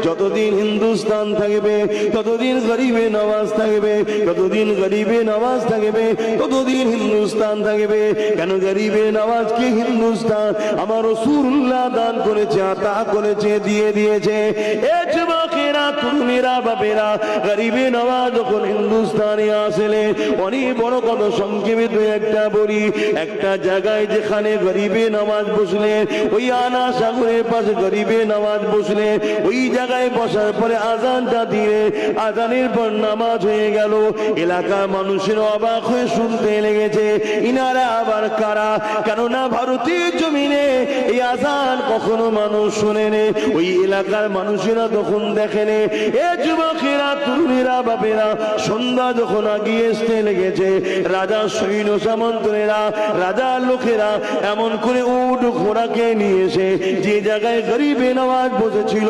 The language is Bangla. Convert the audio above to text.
যতদিন হিন্দুস্তান থাকবে ততদিন গরিবে নওয়াজ থাকবে, যতদিন গরিবে নওয়াজ থাকবে ততদিন হিন্দুস্তান থাকবে। কেন গরিবে নওয়াজকে হিন্দুস্তান আমার রাসূলুল্লাহ দান করেছে, আতা করেছে, দিয়ে দিয়েছে। এ যুবকেরা, তরুণেরা, বাপেরা, গরিবে নওয়াজ যখন হিন্দুস্তানে আসলে অনেক বড় কত সংক্ষেপে দু একটা বলি। একটা জায়গায় যেখানে গরিবে নওয়াজ বসলেন, ওই আনা সাগরের পাশে গরিবে নওয়াজ বসলেন, ওই জায়গায় বসার পরে আজানটা দিয়ে আজানের পর নামাজ হয়ে গেল। এলাকার মানুষের অবাক হয়ে শুনতে লেগেছে, ইনারা আবার কারা? কেননা ভারতীয় জমিনে এই আজান কখনো মানুষ শোনেনি। ওই এলাকার মানুষেরা তখন দেখেন, এ যুবকেরা, তরুণেরা, বাপেরা, সন্ধ্যা যখন আগিয়ে আসতে লেগেছে, রাজা সৈন্য সামন্তরেরা, রাজার লোকেরা এমন করে উট ঘোড়াকে নিয়ে এসে যে জায়গায় গরিবে নওয়াজ বসেছিল